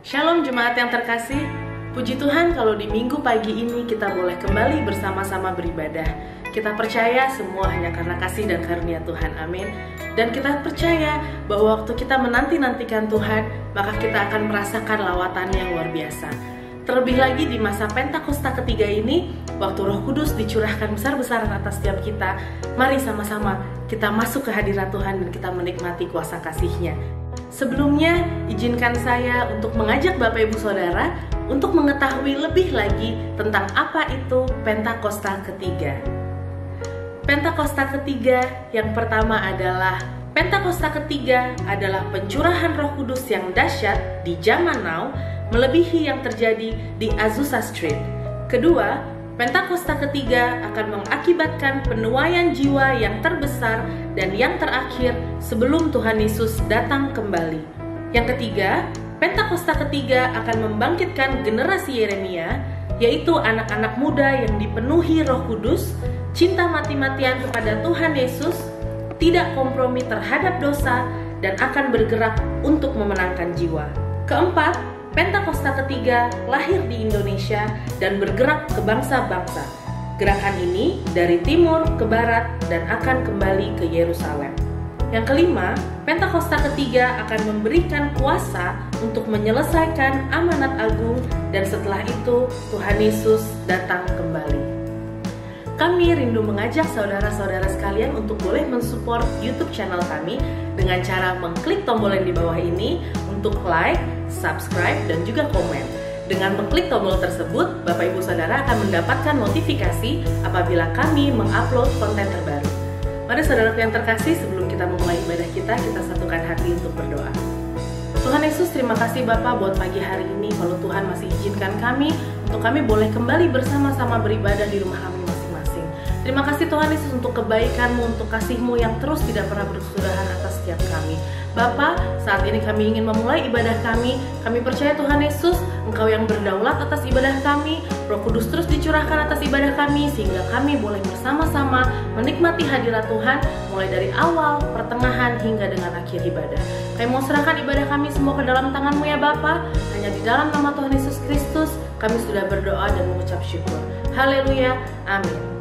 Shalom jemaat yang terkasih, puji Tuhan kalau di minggu pagi ini kita boleh kembali bersama-sama beribadah. Kita percaya semua hanya karena kasih dan karunia Tuhan, amin. Dan kita percaya bahwa waktu kita menanti-nantikan Tuhan, maka kita akan merasakan lawatan yang luar biasa. Terlebih lagi di masa Pentakosta ketiga ini, waktu Roh Kudus dicurahkan besar-besaran atas setiap kita, mari sama-sama kita masuk ke hadirat Tuhan dan kita menikmati kuasa kasih-Nya. Sebelumnya, izinkan saya untuk mengajak Bapak Ibu Saudara untuk mengetahui lebih lagi tentang apa itu Pentakosta ketiga. Pentakosta ketiga yang pertama adalah Pentakosta ketiga adalah pencurahan Roh Kudus yang dahsyat di zaman now melebihi yang terjadi di Azusa Street. Kedua, Pentakosta ketiga akan mengakibatkan penuaian jiwa yang terbesar dan yang terakhir sebelum Tuhan Yesus datang kembali. Yang ketiga, Pentakosta ketiga akan membangkitkan generasi Yeremia, yaitu anak-anak muda yang dipenuhi Roh Kudus, cinta mati-matian kepada Tuhan Yesus, tidak kompromi terhadap dosa, dan akan bergerak untuk memenangkan jiwa. Keempat, Pentakosta ketiga lahir di Indonesia dan bergerak ke bangsa-bangsa. Gerakan ini dari timur ke barat dan akan kembali ke Yerusalem. Yang kelima, Pentakosta ketiga akan memberikan kuasa untuk menyelesaikan amanat agung dan setelah itu Tuhan Yesus datang kembali. Kami rindu mengajak saudara-saudara sekalian untuk boleh mensupport YouTube channel kami dengan cara mengklik tombol yang di bawah ini untuk like, subscribe, dan juga komen. Dengan mengklik tombol tersebut, Bapak Ibu Saudara akan mendapatkan notifikasi apabila kami mengupload konten terbaru. Mari saudaraku yang terkasih, sebelum kita memulai ibadah kita satukan hati untuk berdoa. Tuhan Yesus, terima kasih Bapak buat pagi hari ini, kalau Tuhan masih izinkan kami untuk kami boleh kembali bersama-sama beribadah di rumah kami masing-masing. Terima kasih Tuhan Yesus untuk kebaikan-Mu, untuk kasih-Mu yang terus tidak pernah berkesudahan atas setiap kami. Bapa, saat ini kami ingin memulai ibadah kami percaya Tuhan Yesus, Engkau yang berdaulat atas ibadah kami, Roh Kudus terus dicurahkan atas ibadah kami, sehingga kami boleh bersama-sama menikmati hadirat Tuhan, mulai dari awal, pertengahan, hingga dengan akhir ibadah. Kami mau serahkan ibadah kami semua ke dalam tangan-Mu ya Bapa, hanya di dalam nama Tuhan Yesus Kristus, kami sudah berdoa dan mengucap syukur. Haleluya, amin.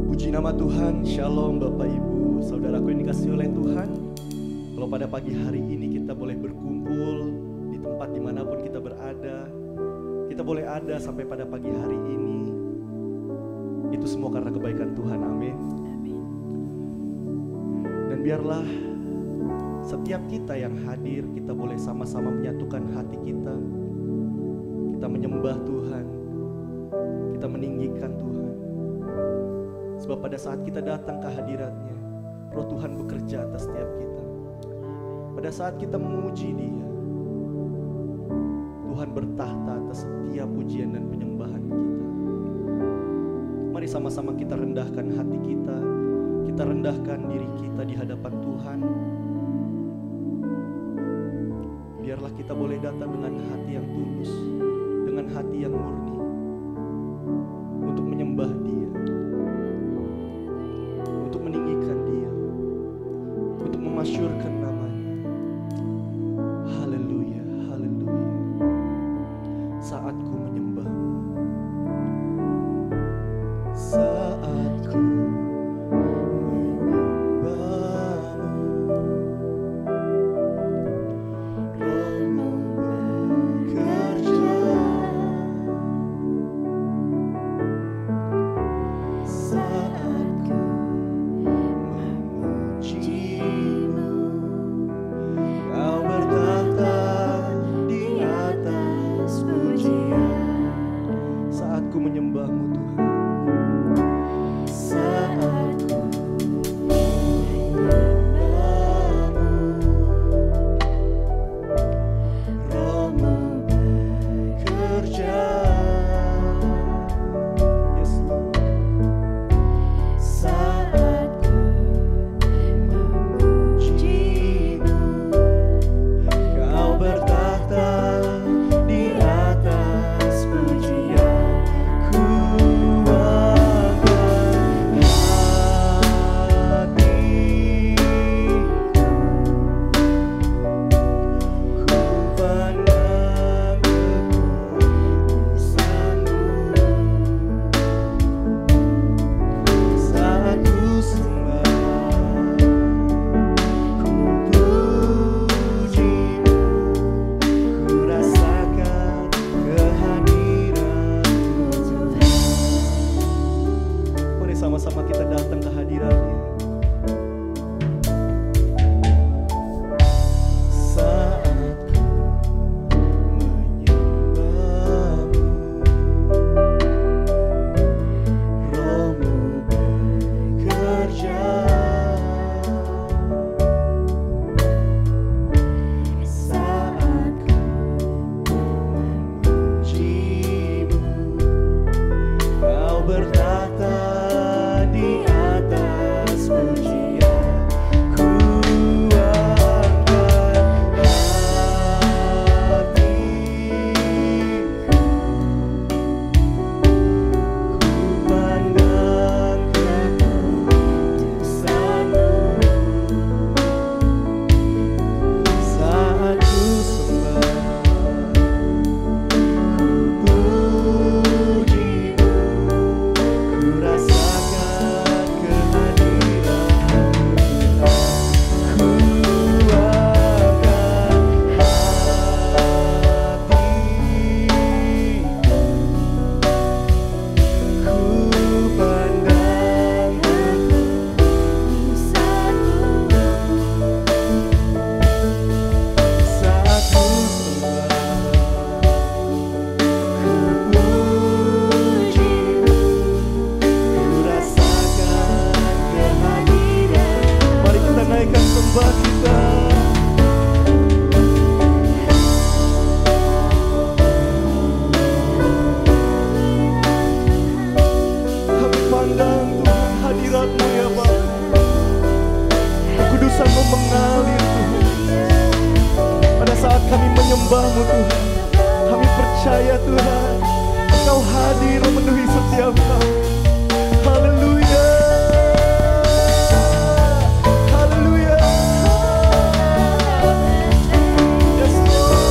Puji nama Tuhan, Shalom Bapak Ibu, Saudaraku yang dikasihi oleh Tuhan. Kalau pada pagi hari ini kita boleh berkumpul di tempat dimanapun kita berada, kita boleh ada sampai pada pagi hari ini, itu semua karena kebaikan Tuhan, amin. Dan biarlah setiap kita yang hadir, kita boleh sama-sama menyatukan hati kita menyembah Tuhan, kita meninggikan Tuhan. Sebab pada saat kita datang ke hadirat-Nya, Roh Tuhan bekerja atas setiap kita. Pada saat kita memuji Dia, Tuhan bertahta atas setiap pujian dan penyembahan kita. Mari sama-sama kita rendahkan hati kita rendahkan diri kita di hadapan Tuhan. Biarlah kita boleh datang dengan hati yang tulus, dengan hati yang murni, untuk menyembah Dia, untuk meninggikan Dia, untuk memasyurkan nama-Nya. Haleluya, haleluya. Saatku menyembah-Mu, saatku Saatku memujimu. sembah kita. Kami pandang Tuhan hadirat-Mu ya Bapa. Kekudusan-Mu mengalir Tuhan. Pada saat kami menyembah-Mu Tuhan, kami percaya Tuhan, Engkau hadir memenuhi setiap kami. Haleluya. Haleluya. Yes Lord.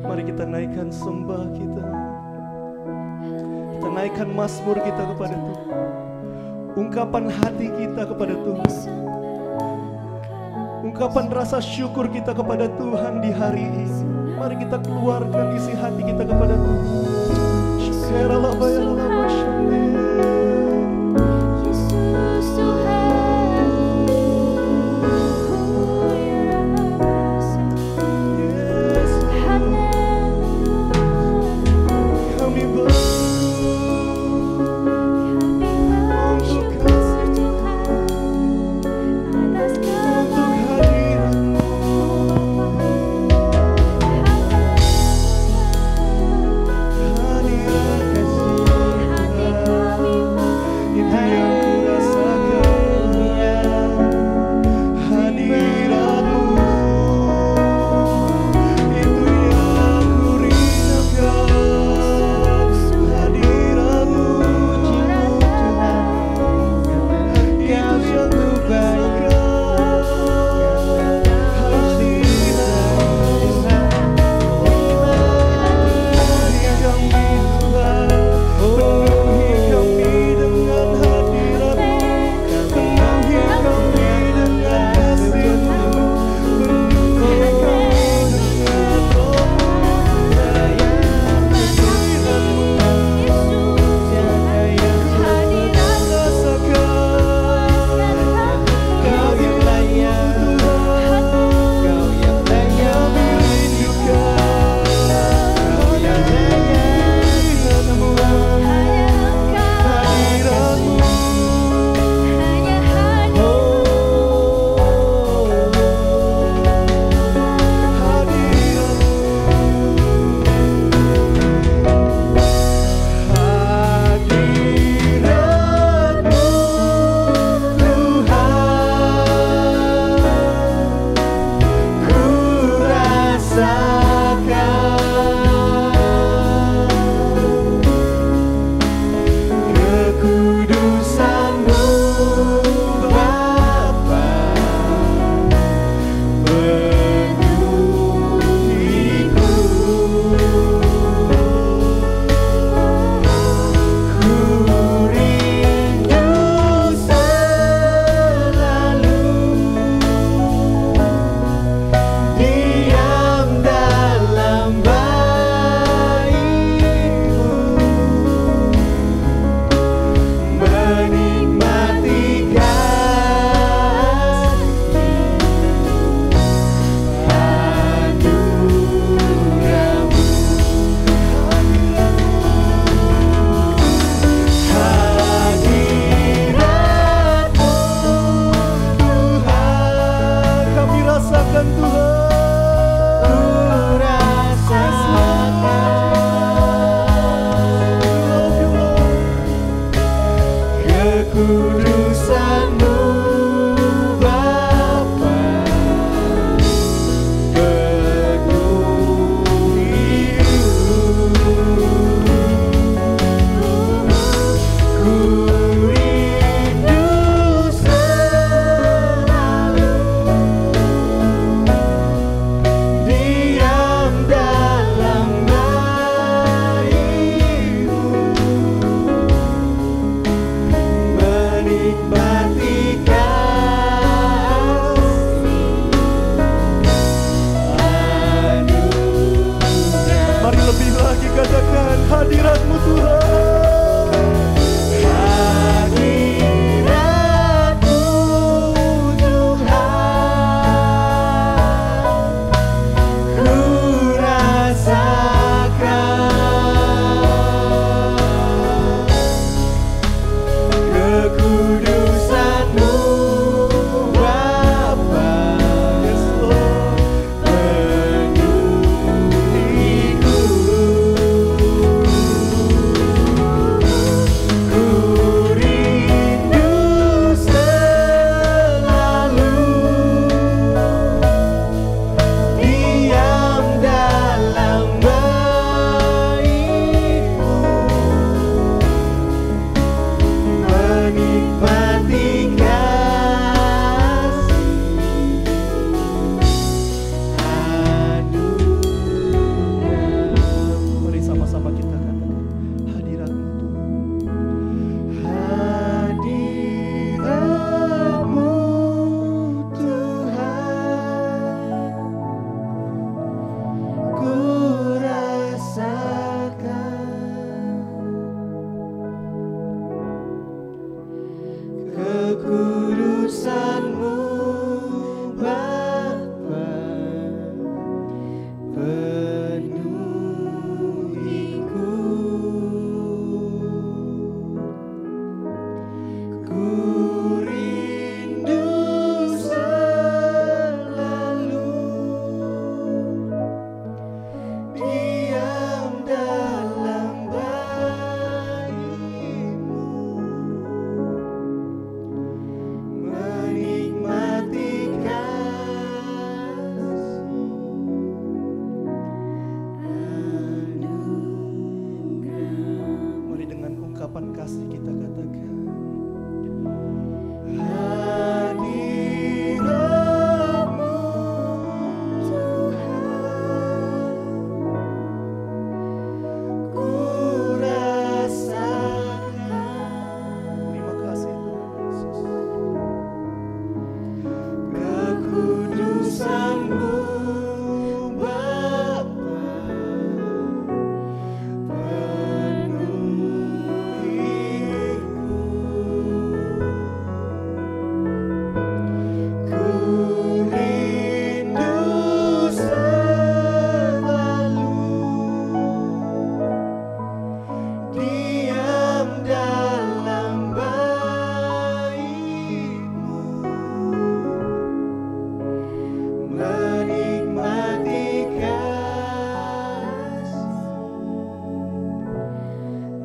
Mari kita naikkan sembah kita. Kita naikkan mazmur kita kepada Tuhan. Ungkapan hati kita kepada Tuhan. Ungkapan rasa syukur kita kepada Tuhan di hari ini. Mari kita keluarkan isi hati kita kepada Tuhan. Hadirat kasih. kekudusan-Mu Bapa, penuhiku. Ku rindu selalu diam dalam bayi-Mu, menikmati kasih anugerah. Mari dengan ungkapan kasih kita katakan, hadirat-Mu Tuhan, ku rasakan. Terima kasih Tuhan Yesus. Kekudusan-Mu Bapa, penuhiku. Ku rindu selalu diam dalam bayi-Mu, menikmati kasih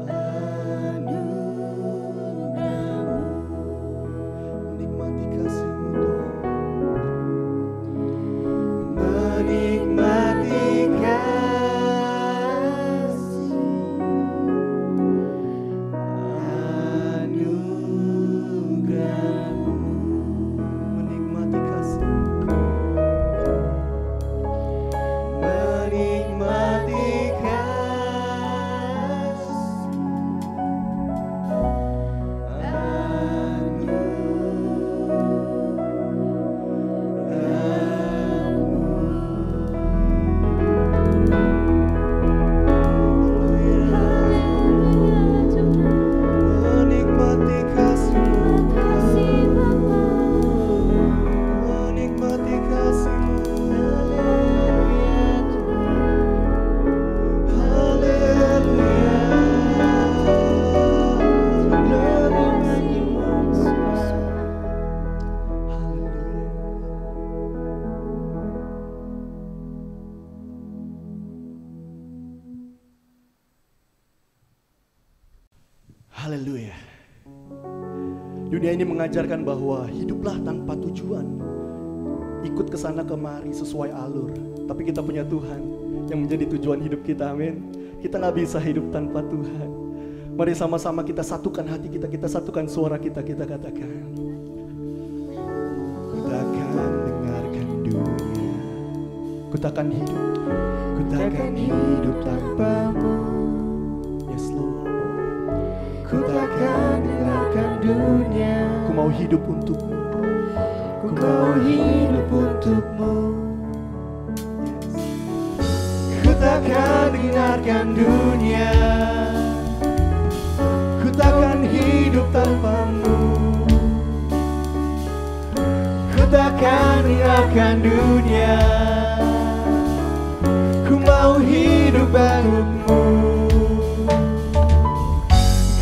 anugerah-Mu. Menikmati kasih-Mu Tuhan, menikmati kasih anugerah-Mu. Menikmati kasih, menikmati haleluya. Dunia ini mengajarkan bahwa hiduplah tanpa tujuan, ikut ke sana kemari sesuai alur. Tapi kita punya Tuhan yang menjadi tujuan hidup kita, amin. Kita gak bisa hidup tanpa Tuhan. Mari sama-sama kita satukan hati kita, kita satukan suara kita, kita katakan, ku takkan dengarkan dunia, ku takkan hidup tanpa-Mu. Yes Lord. Ku takkan dengarkan dunia, ku mau hidup untuk-Mu, ku mau hidup untuk-Mu. Yes. Ku takkan dengarkan dunia, ku takkan hidup tanpa-Mu. Ku takkan dengarkan dunia, ku mau hidup untuk-Mu.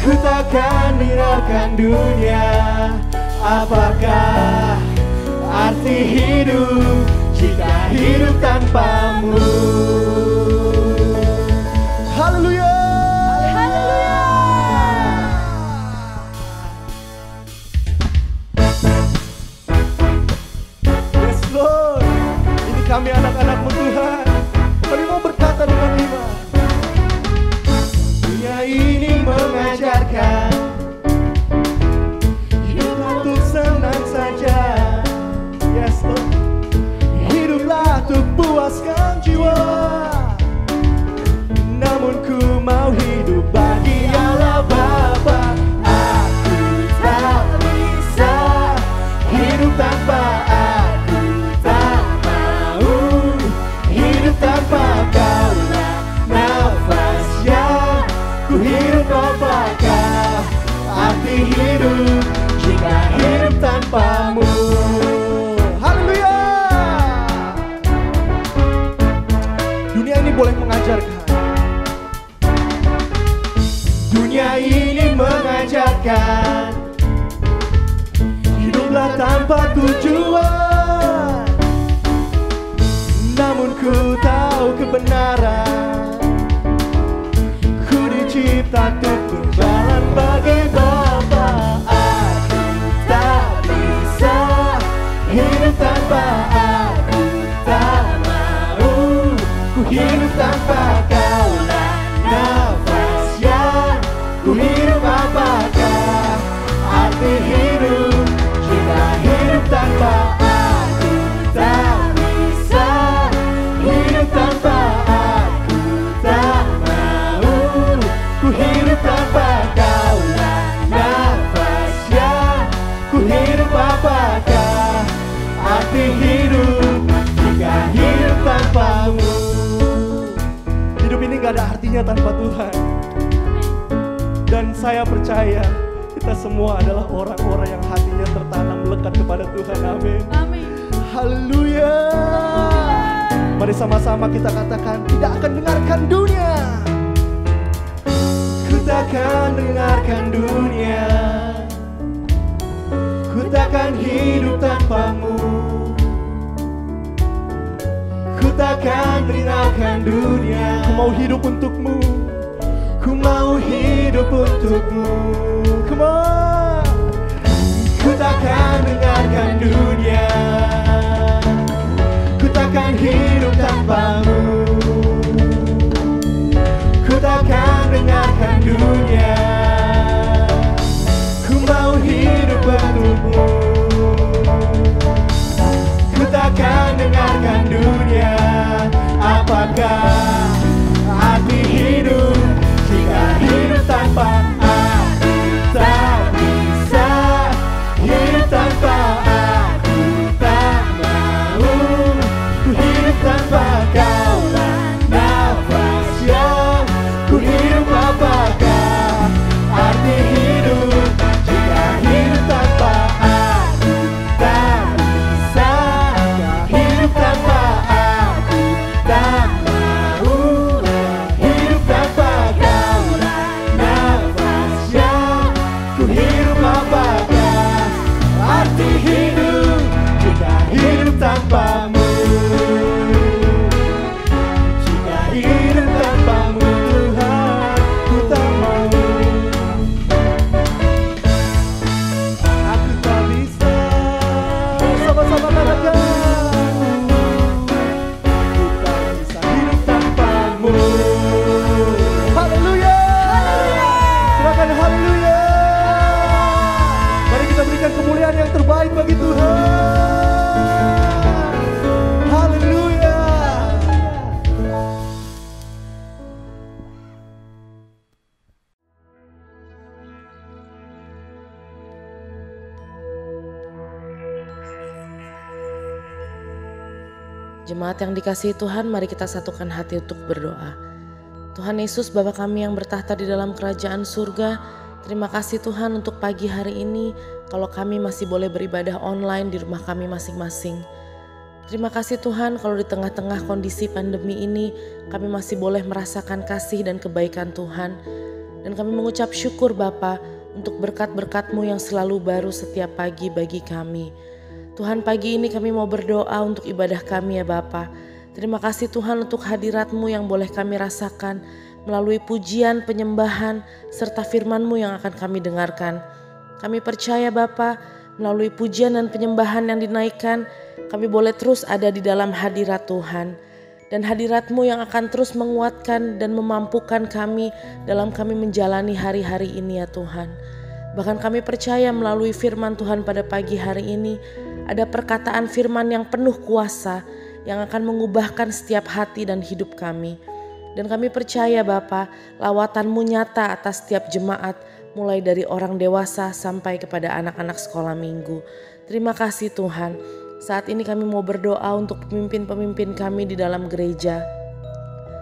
Ku takkan dengarkan dunia. Apakah arti hidup jika hidup tanpa-Mu? Haleluya. Haleluya. Yes Lord, ini kami anak-anak-Mu Tuhan. Kami mau berkata dengan iman. Dunia ini mengajarkan hidup untuk senang saja. Yes Lord. Hiduplah untuk puaskan jiwa. Namun ku mau hidup bagi Allah Bapa. Aku tak bisa hidup tanpa, aku tak mau tanpa tujuan, namun ku tahu kebenaran. Ku dicipta untuk berjalan bagi Bapa. Aku tak bisa hidup tanpa Aku, tak mau ku hidup tanpa Kaulah nafas yang ku hidup. Apakah arti hidup jika hidup tanpa Aku? Tak bisa hidup tanpa Aku, tak mau ku hidup tanpa Kaulah nafas yang ku hidup. Apakah arti hidup jika hidup tanpamu? Hidup ini gak ada artinya tanpa Tuhan. Dan saya percaya kita semua adalah orang-orang yang hatinya tertanam melekat kepada Tuhan. Amin. Amin. Haleluya. Mari sama-sama kita katakan, tidak akan dengarkan dunia. Ku takkan dengarkan dunia. Ku takkan hidup tanpamu. Ku takkan dengarkan dunia. Ku mau hidup untukmu. Ku mau hidup untukmu. Come on. Ku takkan dengarkan dunia. Ku takkan hidup tanpamu. Ku takkan dengarkan dunia. Ku mau hidup untukmu. Ku takkan dengarkan dunia. Apakah arti hidup jika hidup tanpa Aku? Tak bisa hidup tanpa Aku, tak mau ku hidup tanpa Kaulah nafas yang ku hidup. Apakah arti hidup jika hidup tanpa Aku? Tak bisa hidup tanpa Aku, tak mau hidup tanpa Kaulah nafas yang ku hidup. Apakah arti hidup jika hidup tanpamu? Jika hidup tanpamu Tuhan, ku tak mau. Aku tak bisa. Sama-sama katakan, ku tak bisa hidup tanpamu. Haleluya. Silakan haleluya. Mari kita berikan kemuliaan yang terbaik bagi Tuhan. Haleluya. Jemaat yang dikasihi Tuhan, mari kita satukan hati untuk berdoa. Tuhan Yesus, Bapa kami yang bertahta di dalam kerajaan surga, terima kasih Tuhan untuk pagi hari ini, kalau kami masih boleh beribadah online di rumah kami masing-masing. Terima kasih Tuhan kalau di tengah-tengah kondisi pandemi ini, kami masih boleh merasakan kasih dan kebaikan Tuhan. Dan kami mengucap syukur Bapa untuk berkat-berkat-Mu yang selalu baru setiap pagi bagi kami. Tuhan, pagi ini kami mau berdoa untuk ibadah kami ya Bapa. Terima kasih Tuhan untuk hadirat-Mu yang boleh kami rasakan melalui pujian, penyembahan, serta firman-Mu yang akan kami dengarkan. Kami percaya Bapa, melalui pujian dan penyembahan yang dinaikkan, kami boleh terus ada di dalam hadirat Tuhan. Dan hadirat-Mu yang akan terus menguatkan dan memampukan kami dalam kami menjalani hari-hari ini ya Tuhan. Bahkan kami percaya melalui firman Tuhan pada pagi hari ini, ada perkataan firman yang penuh kuasa yang akan mengubahkan setiap hati dan hidup kami. Dan kami percaya Bapa, lawatan-Mu nyata atas setiap jemaat, mulai dari orang dewasa sampai kepada anak-anak sekolah minggu. Terima kasih Tuhan. Saat ini kami mau berdoa untuk pemimpin-pemimpin kami di dalam gereja.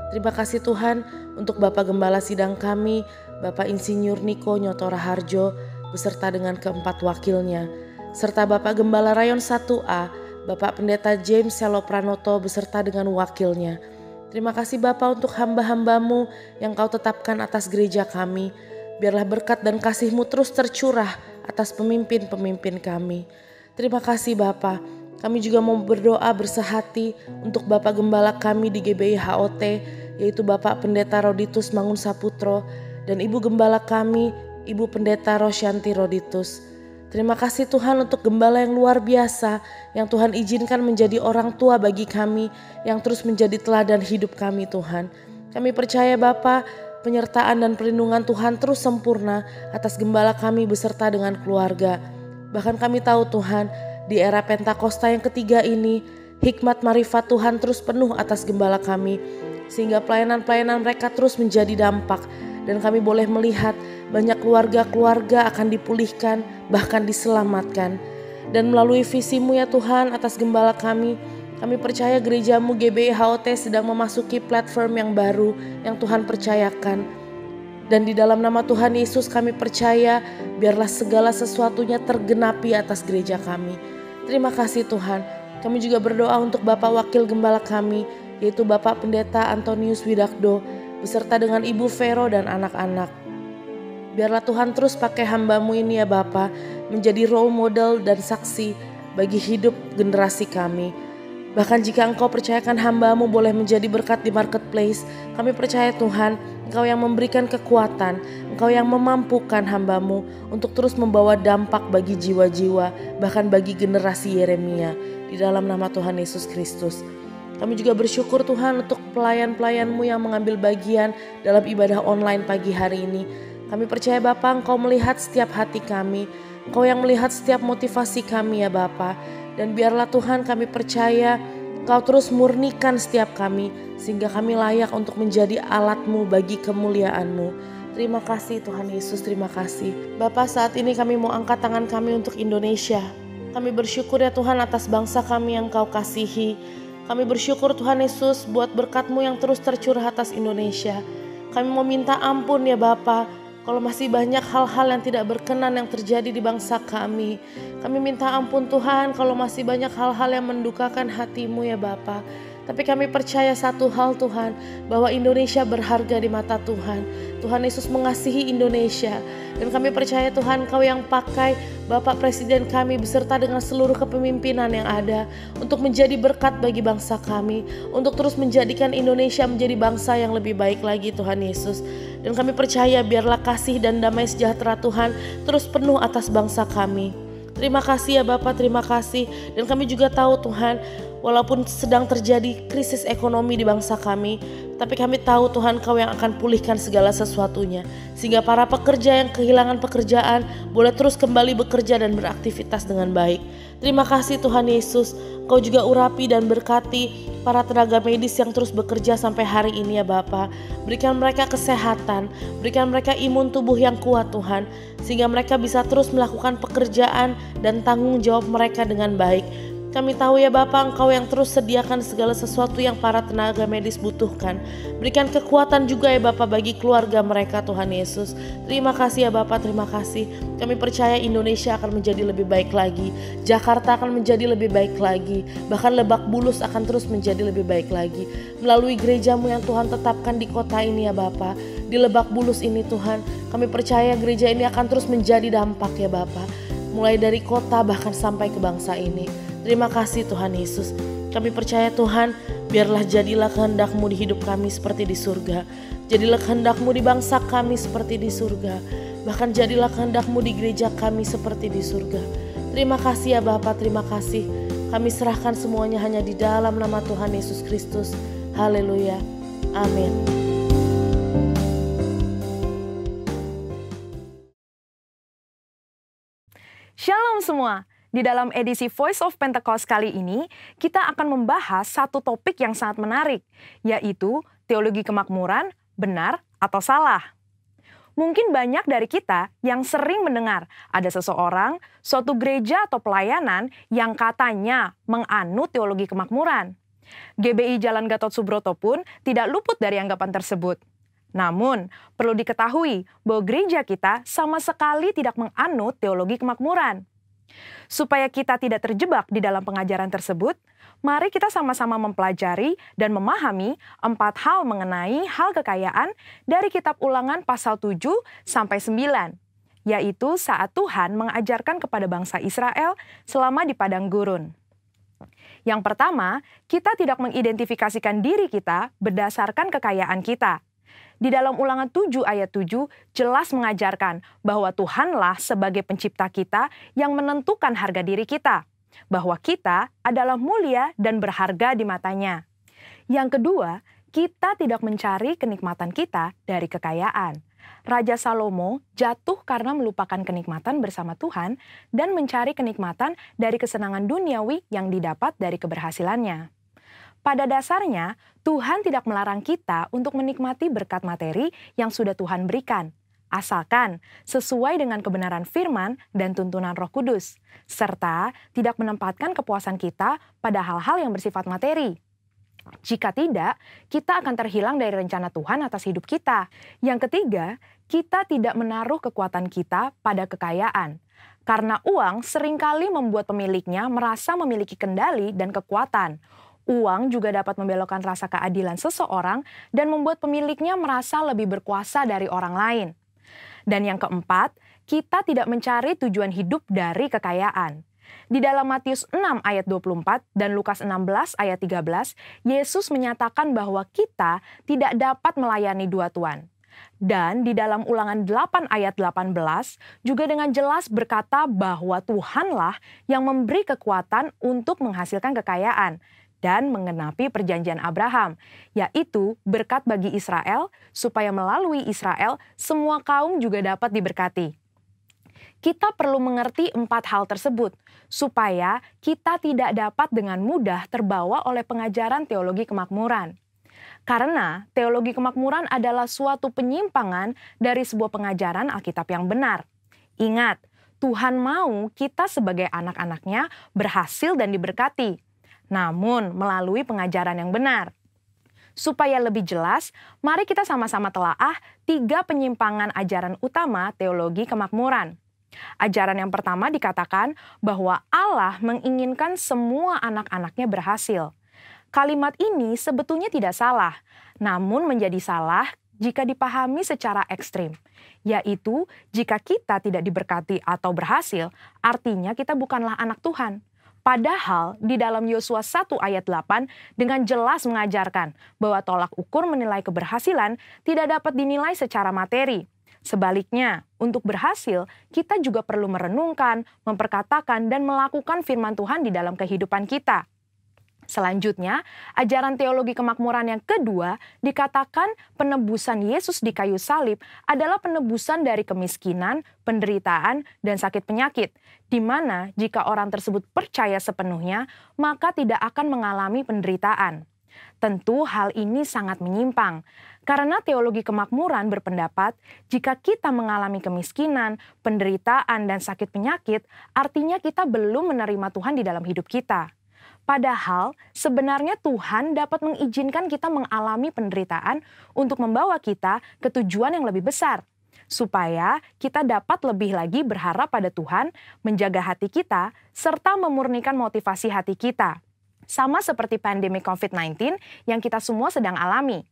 Terima kasih Tuhan untuk Bapak Gembala Sidang kami, Bapak Insinyur Niko Nyotora Harjo, beserta dengan keempat wakilnya, serta Bapak Gembala Rayon 1A, Bapak Pendeta James Selo Pranoto beserta dengan wakilnya. Terima kasih Bapak untuk hamba-hamba-Mu yang Kau tetapkan atas gereja kami. Biarlah berkat dan kasih-Mu terus tercurah atas pemimpin-pemimpin kami. Terima kasih Bapa. Kami juga mau berdoa bersehati untuk Bapak Gembala kami di GBI HOT, yaitu Bapak Pendeta Roditus Mangun Saputro, dan Ibu Gembala kami, Ibu Pendeta Rosyanti Roditus. Terima kasih Tuhan untuk gembala yang luar biasa, yang Tuhan izinkan menjadi orang tua bagi kami, yang terus menjadi teladan hidup kami Tuhan. Kami percaya Bapa, penyertaan dan perlindungan Tuhan terus sempurna atas gembala kami beserta dengan keluarga. Bahkan kami tahu Tuhan, di era Pentakosta yang ketiga ini, hikmat marifat Tuhan terus penuh atas gembala kami, sehingga pelayanan-pelayanan mereka terus menjadi dampak, dan kami boleh melihat banyak keluarga-keluarga akan dipulihkan, bahkan diselamatkan. Dan melalui visi-Mu ya Tuhan atas gembala kami percaya gereja-Mu GBI HOT sedang memasuki platform yang baru yang Tuhan percayakan. Dan di dalam nama Tuhan Yesus kami percaya, biarlah segala sesuatunya tergenapi atas gereja kami. Terima kasih Tuhan. Kami juga berdoa untuk Bapak Wakil Gembala kami, yaitu Bapak Pendeta Antonius Widakdo, beserta dengan Ibu Vero dan anak-anak. Biarlah Tuhan terus pakai hamba-Mu ini ya Bapak, menjadi role model dan saksi bagi hidup generasi kami. Bahkan jika Engkau percayakan hamba-Mu boleh menjadi berkat di marketplace, kami percaya Tuhan, Engkau yang memberikan kekuatan, Engkau yang memampukan hamba-Mu untuk terus membawa dampak bagi jiwa-jiwa, bahkan bagi generasi Yeremia, di dalam nama Tuhan Yesus Kristus. Kami juga bersyukur Tuhan untuk pelayan-pelayan-Mu yang mengambil bagian dalam ibadah online pagi hari ini. Kami percaya Bapa, Engkau melihat setiap hati kami, Engkau yang melihat setiap motivasi kami ya Bapa. Dan biarlah Tuhan kami percaya Engkau terus murnikan setiap kami, sehingga kami layak untuk menjadi alat-Mu bagi kemuliaan-Mu. Terima kasih Tuhan Yesus, terima kasih. Bapa, saat ini kami mau angkat tangan kami untuk Indonesia. Kami bersyukur ya Tuhan atas bangsa kami yang Kau kasihi. Kami bersyukur Tuhan Yesus buat berkat-Mu yang terus tercurah atas Indonesia. Kami mau minta ampun ya Bapa, kalau masih banyak hal-hal yang tidak berkenan yang terjadi di bangsa kami. Kami minta ampun Tuhan kalau masih banyak hal-hal yang mendukakan hati-Mu ya Bapa. Tapi kami percaya satu hal Tuhan, bahwa Indonesia berharga di mata Tuhan. Tuhan Yesus mengasihi Indonesia. Dan kami percaya Tuhan, Kau yang pakai Bapak Presiden kami beserta dengan seluruh kepemimpinan yang ada untuk menjadi berkat bagi bangsa kami, untuk terus menjadikan Indonesia menjadi bangsa yang lebih baik lagi Tuhan Yesus. Dan kami percaya biarlah kasih dan damai sejahtera Tuhan terus penuh atas bangsa kami. Terima kasih ya Bapak, terima kasih. Dan kami juga tahu Tuhan, walaupun sedang terjadi krisis ekonomi di bangsa kami, tapi kami tahu Tuhan Kau yang akan pulihkan segala sesuatunya, sehingga para pekerja yang kehilangan pekerjaan boleh terus kembali bekerja dan beraktivitas dengan baik. Terima kasih Tuhan Yesus, Kau juga urapi dan berkati para tenaga medis yang terus bekerja sampai hari ini ya Bapa. Berikan mereka kesehatan, berikan mereka imun tubuh yang kuat Tuhan, sehingga mereka bisa terus melakukan pekerjaan dan tanggung jawab mereka dengan baik. Kami tahu ya Bapa, Engkau yang terus sediakan segala sesuatu yang para tenaga medis butuhkan. Berikan kekuatan juga ya Bapa bagi keluarga mereka Tuhan Yesus. Terima kasih ya Bapa, terima kasih. Kami percaya Indonesia akan menjadi lebih baik lagi. Jakarta akan menjadi lebih baik lagi. Bahkan Lebak Bulus akan terus menjadi lebih baik lagi. Melalui gereja-Mu yang Tuhan tetapkan di kota ini ya Bapa. Di Lebak Bulus ini Tuhan, kami percaya gereja ini akan terus menjadi dampak ya Bapa. Mulai dari kota bahkan sampai ke bangsa ini. Terima kasih Tuhan Yesus. Kami percaya Tuhan, biarlah jadilah kehendak-Mu di hidup kami seperti di surga. Jadilah kehendak-Mu di bangsa kami seperti di surga. Bahkan jadilah kehendak-Mu di gereja kami seperti di surga. Terima kasih ya Bapa, terima kasih. Kami serahkan semuanya hanya di dalam nama Tuhan Yesus Kristus. Haleluya. Amin. Shalom semua. Di dalam edisi Voice of Pentecost kali ini, kita akan membahas satu topik yang sangat menarik, yaitu teologi kemakmuran, benar atau salah. Mungkin banyak dari kita yang sering mendengar ada seseorang, suatu gereja atau pelayanan yang katanya menganut teologi kemakmuran. GBI Jalan Gatot Subroto pun tidak luput dari anggapan tersebut. Namun, perlu diketahui bahwa gereja kita sama sekali tidak menganut teologi kemakmuran. Supaya kita tidak terjebak di dalam pengajaran tersebut, mari kita sama-sama mempelajari dan memahami 4 hal mengenai hal kekayaan dari kitab Ulangan pasal 7 sampai 9. yaitu saat Tuhan mengajarkan kepada bangsa Israel selama di padang gurun. Yang pertama, kita tidak mengidentifikasikan diri kita berdasarkan kekayaan kita. Di dalam Ulangan 7 ayat 7 jelas mengajarkan bahwa Tuhanlah sebagai pencipta kita yang menentukan harga diri kita, bahwa kita adalah mulia dan berharga di matanya. Yang kedua, kita tidak mencari kenikmatan kita dari kekayaan. Raja Salomo jatuh karena melupakan kenikmatan bersama Tuhan dan mencari kenikmatan dari kesenangan duniawi yang didapat dari keberhasilannya. Pada dasarnya, Tuhan tidak melarang kita untuk menikmati berkat materi yang sudah Tuhan berikan, asalkan sesuai dengan kebenaran firman dan tuntunan Roh Kudus, serta tidak menempatkan kepuasan kita pada hal-hal yang bersifat materi. Jika tidak, kita akan terhilang dari rencana Tuhan atas hidup kita. Yang ketiga, kita tidak menaruh kekuatan kita pada kekayaan. Karena uang seringkali membuat pemiliknya merasa memiliki kendali dan kekuatan. Uang juga dapat membelokkan rasa keadilan seseorang dan membuat pemiliknya merasa lebih berkuasa dari orang lain. Dan yang keempat, kita tidak mencari tujuan hidup dari kekayaan. Di dalam Matius 6 ayat 24 dan Lukas 16 ayat 13, Yesus menyatakan bahwa kita tidak dapat melayani dua tuan. Dan di dalam Ulangan 8 ayat 18 juga dengan jelas berkata bahwa Tuhanlah yang memberi kekuatan untuk menghasilkan kekayaan dan mengenapi perjanjian Abraham, yaitu berkat bagi Israel supaya melalui Israel semua kaum juga dapat diberkati. Kita perlu mengerti 4 hal tersebut, supaya kita tidak dapat dengan mudah terbawa oleh pengajaran teologi kemakmuran. Karena teologi kemakmuran adalah suatu penyimpangan dari sebuah pengajaran Alkitab yang benar. Ingat, Tuhan mau kita sebagai anak-anaknya berhasil dan diberkati, namun melalui pengajaran yang benar. Supaya lebih jelas, mari kita sama-sama telaah 3 penyimpangan ajaran utama teologi kemakmuran. Ajaran yang pertama dikatakan bahwa Allah menginginkan semua anak-anaknya berhasil. Kalimat ini sebetulnya tidak salah, namun menjadi salah jika dipahami secara ekstrim. Yaitu, jika kita tidak diberkati atau berhasil, artinya kita bukanlah anak Tuhan. Padahal di dalam Yosua 1 ayat 8 dengan jelas mengajarkan bahwa tolak ukur menilai keberhasilan tidak dapat dinilai secara materi. Sebaliknya, untuk berhasil, kita juga perlu merenungkan, memperkatakan, dan melakukan firman Tuhan di dalam kehidupan kita. Selanjutnya, ajaran teologi kemakmuran yang kedua dikatakan penebusan Yesus di kayu salib adalah penebusan dari kemiskinan, penderitaan, dan sakit penyakit, di mana jika orang tersebut percaya sepenuhnya, maka tidak akan mengalami penderitaan. Tentu hal ini sangat menyimpang, karena teologi kemakmuran berpendapat jika kita mengalami kemiskinan, penderitaan, dan sakit penyakit, artinya kita belum menerima Tuhan di dalam hidup kita. Padahal sebenarnya Tuhan dapat mengizinkan kita mengalami penderitaan untuk membawa kita ke tujuan yang lebih besar, supaya kita dapat lebih lagi berharap pada Tuhan, menjaga hati kita, serta memurnikan motivasi hati kita. Sama seperti pandemi COVID-19 yang kita semua sedang alami.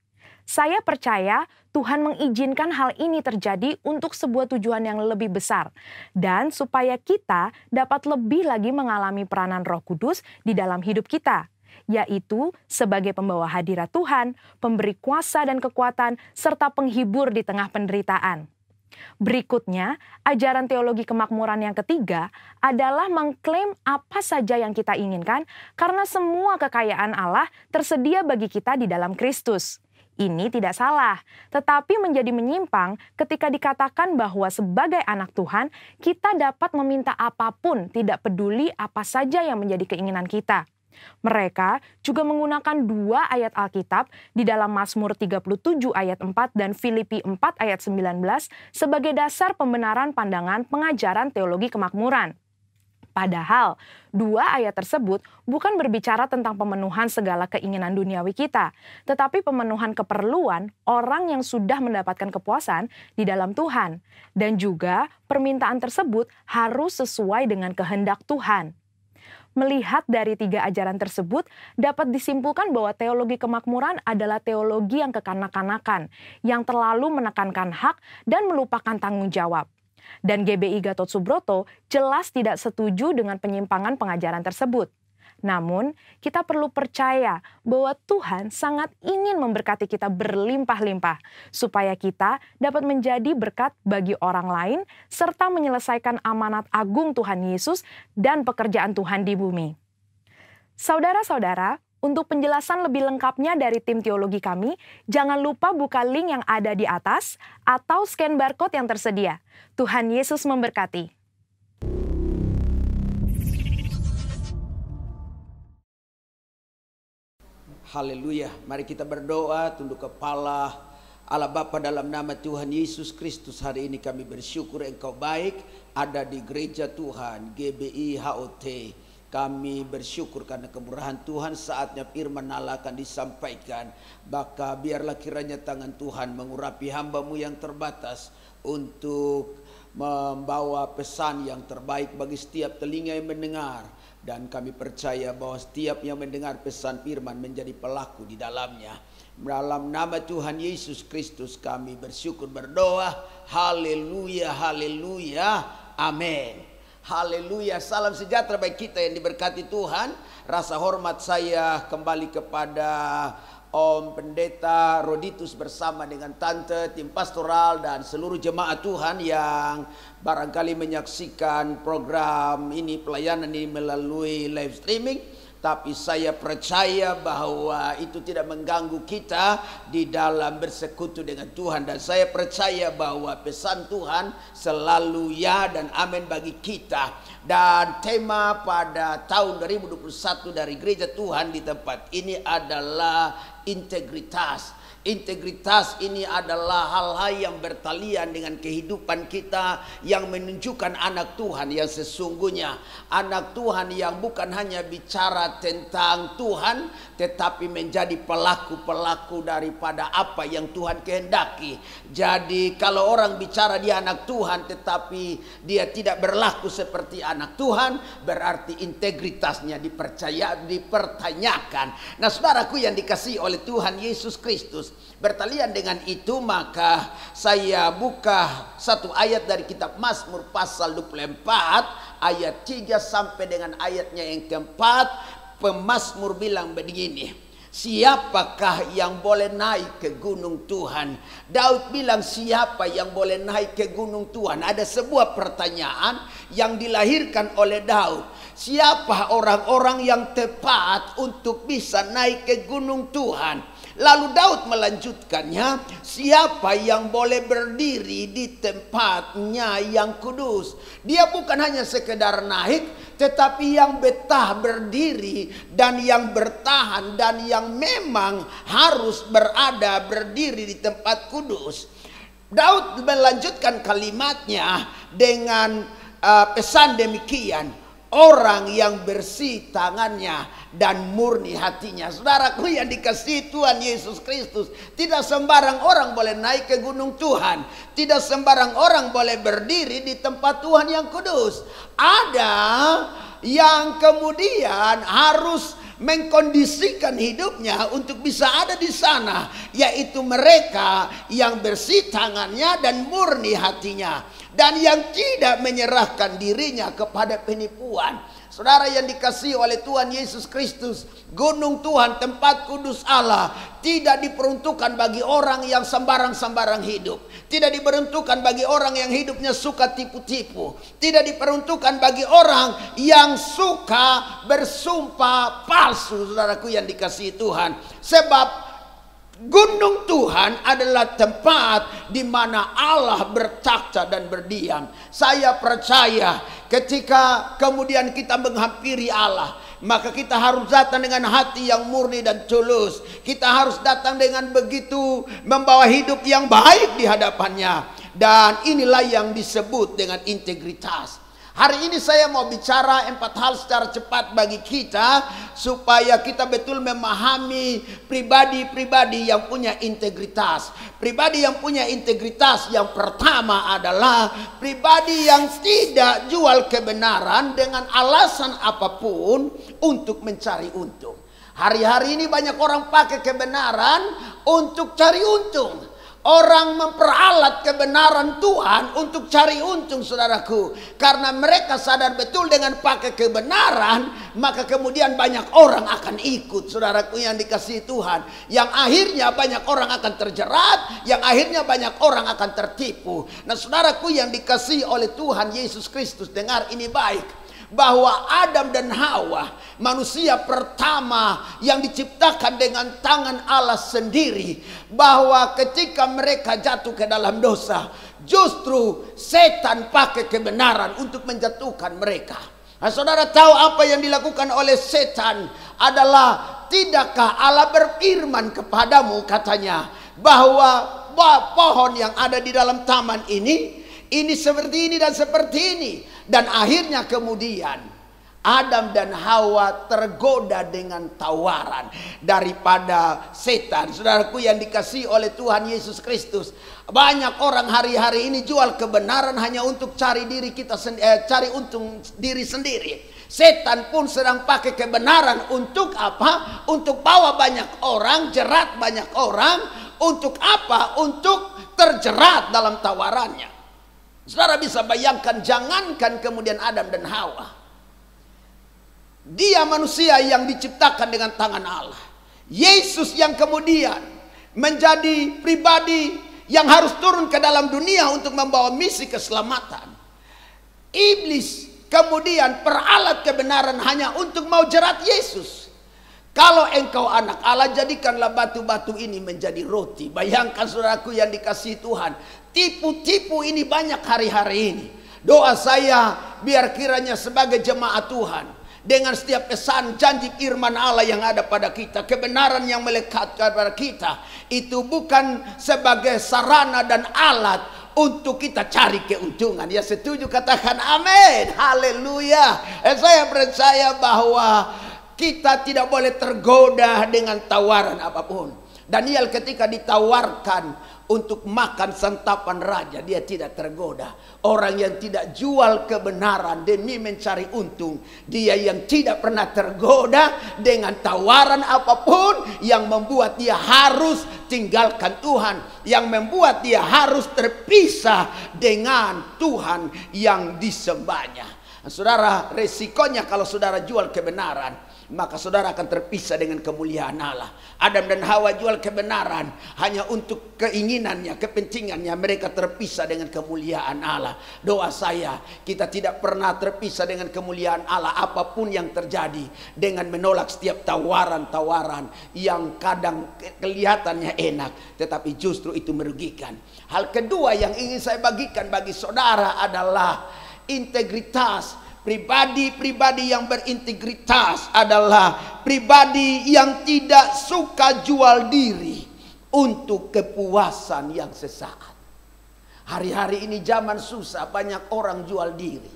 Saya percaya Tuhan mengizinkan hal ini terjadi untuk sebuah tujuan yang lebih besar dan supaya kita dapat lebih lagi mengalami peranan Roh Kudus di dalam hidup kita, yaitu sebagai pembawa hadirat Tuhan, pemberi kuasa dan kekuatan, serta penghibur di tengah penderitaan. Berikutnya, ajaran teologi kemakmuran yang ketiga adalah mengklaim apa saja yang kita inginkan karena semua kekayaan Allah tersedia bagi kita di dalam Kristus. Ini tidak salah, tetapi menjadi menyimpang ketika dikatakan bahwa sebagai anak Tuhan, kita dapat meminta apapun, tidak peduli apa saja yang menjadi keinginan kita. Mereka juga menggunakan 2 ayat Alkitab di dalam Mazmur 37 ayat 4 dan Filipi 4 ayat 19 sebagai dasar pembenaran pandangan pengajaran teologi kemakmuran. Padahal, 2 ayat tersebut bukan berbicara tentang pemenuhan segala keinginan duniawi kita, tetapi pemenuhan keperluan orang yang sudah mendapatkan kepuasan di dalam Tuhan. Dan juga permintaan tersebut harus sesuai dengan kehendak Tuhan. Melihat dari 3 ajaran tersebut, dapat disimpulkan bahwa teologi kemakmuran adalah teologi yang kekanak-kanakan, yang terlalu menekankan hak dan melupakan tanggung jawab. Dan GBI Gatot Subroto jelas tidak setuju dengan penyimpangan pengajaran tersebut. Namun, kita perlu percaya bahwa Tuhan sangat ingin memberkati kita berlimpah-limpah, supaya kita dapat menjadi berkat bagi orang lain, serta menyelesaikan amanat agung Tuhan Yesus dan pekerjaan Tuhan di bumi. Saudara-saudara, untuk penjelasan lebih lengkapnya dari tim teologi kami, jangan lupa buka link yang ada di atas atau scan barcode yang tersedia. Tuhan Yesus memberkati. Haleluya, mari kita berdoa, tunduk kepala. Allah Bapa, dalam nama Tuhan Yesus Kristus, hari ini kami bersyukur Engkau baik ada di gereja Tuhan GBI HOT. Kami bersyukur karena kemurahan Tuhan, saatnya firman Allah akan disampaikan. Maka biarlah kiranya tangan Tuhan mengurapi hamba-Mu yang terbatas untuk membawa pesan yang terbaik bagi setiap telinga yang mendengar. Dan kami percaya bahwa setiap yang mendengar pesan firman menjadi pelaku di dalamnya. Dalam nama Tuhan Yesus Kristus kami bersyukur berdoa. Haleluya, haleluya, amin. Haleluya, salam sejahtera bagi kita yang diberkati Tuhan. Rasa hormat saya kembali kepada Om Pendeta Roditus bersama dengan Tante, tim pastoral dan seluruh jemaat Tuhan yang barangkali menyaksikan program ini, pelayanan ini melalui live streaming. Tapi saya percaya bahwa itu tidak mengganggu kita di dalam bersekutu dengan Tuhan. Dan saya percaya bahwa pesan Tuhan selalu ya dan amin bagi kita. Dan tema pada tahun 2021 dari gereja Tuhan di tempat ini adalah integritas. Integritas ini adalah hal-hal yang bertalian dengan kehidupan kita, yang menunjukkan anak Tuhan yang sesungguhnya. Anak Tuhan yang bukan hanya bicara tentang Tuhan, tetapi menjadi pelaku-pelaku daripada apa yang Tuhan kehendaki. Jadi kalau orang bicara dia anak Tuhan tetapi dia tidak berlaku seperti anak Tuhan, berarti integritasnya dipertanyakan. Nah, saudaraku yang dikasihi oleh Tuhan Yesus Kristus, bertalian dengan itu maka saya buka satu ayat dari kitab Mazmur pasal 24 ayat 3 sampai dengan ayatnya yang keempat. Pemazmur bilang begini, siapakah yang boleh naik ke gunung Tuhan? Daud bilang, siapa yang boleh naik ke gunung Tuhan? Ada sebuah pertanyaan yang dilahirkan oleh Daud. Siapa orang-orang yang tepat untuk bisa naik ke gunung Tuhan? Lalu Daud melanjutkannya, siapa yang boleh berdiri di tempatnya yang kudus? Dia bukan hanya sekedar naik, tetapi yang betah berdiri dan yang bertahan dan yang memang harus berdiri di tempat kudus. Daud melanjutkan kalimatnya dengan pesan demikian, orang yang bersih tangannya dan murni hatinya. Saudaraku yang dikasihi Tuhan Yesus Kristus, tidak sembarang orang boleh naik ke gunung Tuhan. Tidak sembarang orang boleh berdiri di tempat Tuhan yang kudus. Ada yang kemudian harus mengkondisikan hidupnya untuk bisa ada di sana, yaitu mereka yang bersih tangannya dan murni hatinya, dan yang tidak menyerahkan dirinya kepada penipuan. Saudara yang dikasihi oleh Tuhan Yesus Kristus, gunung Tuhan, tempat kudus Allah, tidak diperuntukkan bagi orang yang sembarang-sembarang hidup. Tidak diperuntukkan bagi orang yang hidupnya suka tipu-tipu. Tidak diperuntukkan bagi orang yang suka bersumpah palsu, saudaraku yang dikasihi Tuhan. Sebab gunung Tuhan adalah tempat di mana Allah bertakhta dan berdiam. Saya percaya ketika kemudian kita menghampiri Allah, maka kita harus datang dengan hati yang murni dan tulus. Kita harus datang dengan begitu membawa hidup yang baik di hadapannya. Dan inilah yang disebut dengan integritas. Hari ini saya mau bicara 4 hal secara cepat bagi kita, supaya kita betul memahami pribadi-pribadi yang punya integritas. Pribadi yang punya integritas yang pertama adalah pribadi yang tidak jual kebenaran dengan alasan apapun untuk mencari untung. Hari-hari ini banyak orang pakai kebenaran untuk cari untung. Orang memperalat kebenaran Tuhan untuk cari untung, saudaraku. Karena mereka sadar betul dengan pakai kebenaran, maka kemudian banyak orang akan ikut, saudaraku yang dikasihi Tuhan. Yang akhirnya banyak orang akan terjerat, yang akhirnya banyak orang akan tertipu. Nah, saudaraku yang dikasihi oleh Tuhan Yesus Kristus, dengar ini baik. Bahwa Adam dan Hawa, manusia pertama yang diciptakan dengan tangan Allah sendiri, bahwa ketika mereka jatuh ke dalam dosa, justru setan pakai kebenaran untuk menjatuhkan mereka. Nah, saudara tahu apa yang dilakukan oleh setan adalah, tidakkah Allah berfirman kepadamu, katanya, bahwa pohon yang ada di dalam taman ini seperti ini dan seperti ini. Dan akhirnya kemudian Adam dan Hawa tergoda dengan tawaran daripada setan. Saudaraku yang dikasihi oleh Tuhan Yesus Kristus, banyak orang hari-hari ini jual kebenaran hanya untuk cari cari untung diri sendiri. Setan pun sedang pakai kebenaran untuk apa? Untuk bawa banyak orang, jerat banyak orang. Untuk apa? Untuk terjerat dalam tawarannya. Saudara bisa bayangkan, jangankan kemudian Adam dan Hawa, dia manusia yang diciptakan dengan tangan Allah, Yesus yang kemudian menjadi pribadi yang harus turun ke dalam dunia untuk membawa misi keselamatan. Iblis kemudian peralat kebenaran hanya untuk mau jerat Yesus. Kalau engkau anak Allah, jadikanlah batu-batu ini menjadi roti. Bayangkan, saudaraku yang dikasihi Tuhan, tipu-tipu ini banyak hari-hari ini. Doa saya biar kiranya sebagai jemaat Tuhan, dengan setiap pesan janji firman Allah yang ada pada kita, kebenaran yang melekat kepada kita, itu bukan sebagai sarana dan alat untuk kita cari keuntungan. Ya, setuju, katakan amin. Haleluya. Saya percaya bahwa kita tidak boleh tergoda dengan tawaran apapun. Daniel ketika ditawarkan untuk makan santapan raja, dia tidak tergoda. Orang yang tidak jual kebenaran demi mencari untung, dia yang tidak pernah tergoda dengan tawaran apapun yang membuat dia harus tinggalkan Tuhan, yang membuat dia harus terpisah dengan Tuhan yang disembahnya. Saudara, resikonya kalau saudara jual kebenaran, maka saudara akan terpisah dengan kemuliaan Allah. Adam dan Hawa jual kebenaran hanya untuk keinginannya, kepentingannya, mereka terpisah dengan kemuliaan Allah. Doa saya, kita tidak pernah terpisah dengan kemuliaan Allah apapun yang terjadi, dengan menolak setiap tawaran-tawaran yang kadang kelihatannya enak, tetapi justru itu merugikan. Hal kedua yang ingin saya bagikan bagi saudara adalah integritas. Pribadi-pribadi yang berintegritas adalah pribadi yang tidak suka jual diri untuk kepuasan yang sesaat. Hari-hari ini zaman susah, banyak orang jual diri,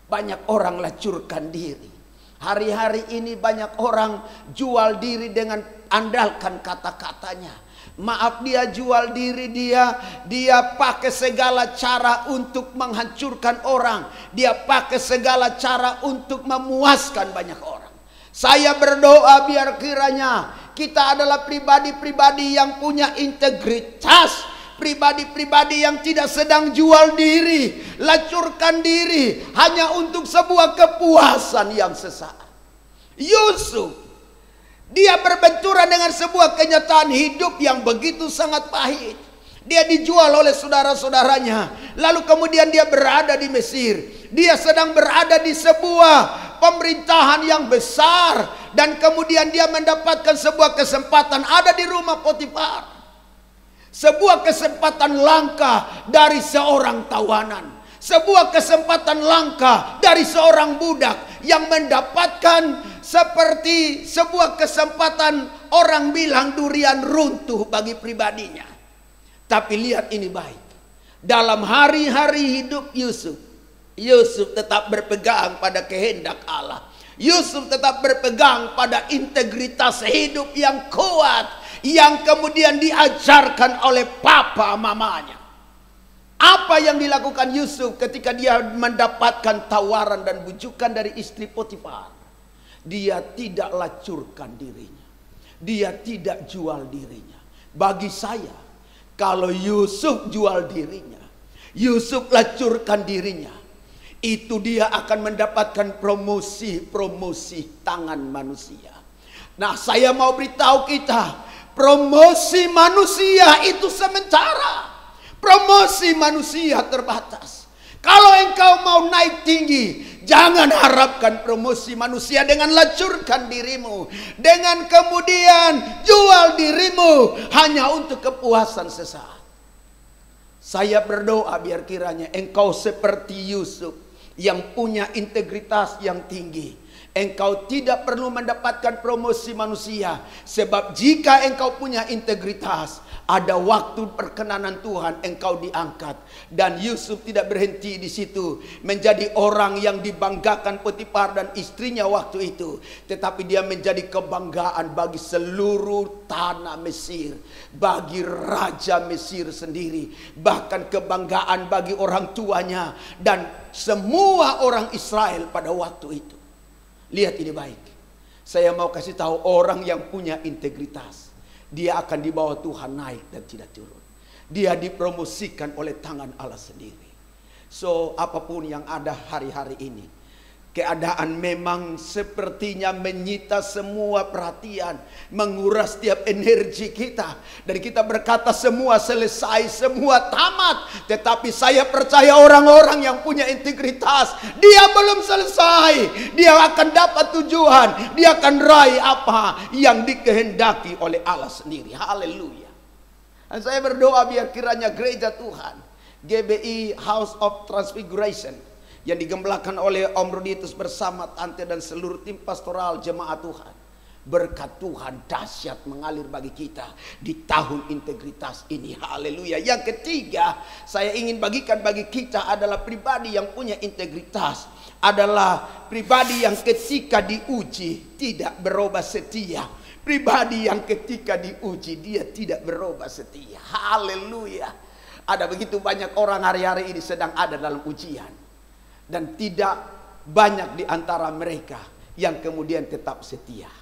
banyak orang lacurkan diri. Hari-hari ini banyak orang jual diri dengan andalkan kata-katanya. Maaf, dia jual diri, dia pakai segala cara untuk menghancurkan orang. Dia pakai segala cara untuk memuaskan banyak orang. Saya berdoa biar kiranya kita adalah pribadi-pribadi yang punya integritas, pribadi-pribadi yang tidak sedang jual diri, lacurkan diri hanya untuk sebuah kepuasan yang sesaat. Yusuf, dia berbenturan dengan sebuah kenyataan hidup yang begitu sangat pahit. Dia dijual oleh saudara-saudaranya. Lalu kemudian dia berada di Mesir. Dia sedang berada di sebuah pemerintahan yang besar. Dan kemudian dia mendapatkan sebuah kesempatan ada di rumah Potifar. Sebuah kesempatan langka dari seorang tawanan. Sebuah kesempatan langka dari seorang budak yang mendapatkan seperti sebuah kesempatan, orang bilang durian runtuh bagi pribadinya. Tapi lihat ini baik. Dalam hari-hari hidup Yusuf, Yusuf tetap berpegang pada kehendak Allah. Yusuf tetap berpegang pada integritas hidup yang kuat, yang kemudian diajarkan oleh papa mamanya. Apa yang dilakukan Yusuf ketika dia mendapatkan tawaran dan bujukan dari istri Potifar? Dia tidak lacurkan dirinya. Dia tidak jual dirinya. Bagi saya, Kalau Yusuf jual dirinya, Yusuf lacurkan dirinya, itu dia akan mendapatkan promosi tangan manusia. Nah, saya mau beritahu kita, promosi manusia itu sementara. Promosi manusia terbatas. Kalau engkau mau naik tinggi, jangan harapkan promosi manusia dengan lacurkan dirimu, dengan kemudian jual dirimu hanya untuk kepuasan sesaat. Saya berdoa biar kiranya engkau seperti Yusuf yang punya integritas yang tinggi. Engkau tidak perlu mendapatkan promosi manusia, sebab jika engkau punya integritas, ada waktu perkenanan Tuhan engkau diangkat. Dan Yusuf tidak berhenti di situ menjadi orang yang dibanggakan Potifar dan istrinya waktu itu, tetapi dia menjadi kebanggaan bagi seluruh tanah Mesir, bagi raja Mesir sendiri, bahkan kebanggaan bagi orang tuanya dan semua orang Israel pada waktu itu. Lihat ini baik. Saya mau kasih tahu, orang yang punya integritas, dia akan dibawa Tuhan naik dan tidak turun. Dia dipromosikan oleh tangan Allah sendiri. So, apapun yang ada hari-hari ini, keadaan memang sepertinya menyita semua perhatian, menguras setiap energi kita. Dan kita berkata semua selesai, semua tamat. Tetapi saya percaya orang-orang yang punya integritas, dia belum selesai. Dia akan dapat tujuan, dia akan raih apa yang dikehendaki oleh Allah sendiri. Haleluya. Dan saya berdoa biar kiranya gereja Tuhan, GBI House of Transfiguration, yang digembalakan oleh Om Roditus bersama Tante dan seluruh tim pastoral jemaat Tuhan, berkat Tuhan dahsyat mengalir bagi kita di tahun integritas ini. Haleluya. Yang ketiga, saya ingin bagikan bagi kita adalah pribadi yang punya integritas adalah pribadi yang ketika diuji tidak berubah setia. Pribadi yang ketika diuji dia tidak berubah setia. Haleluya. Ada begitu banyak orang hari-hari ini sedang ada dalam ujian, dan tidak banyak di antara mereka yang kemudian tetap setia.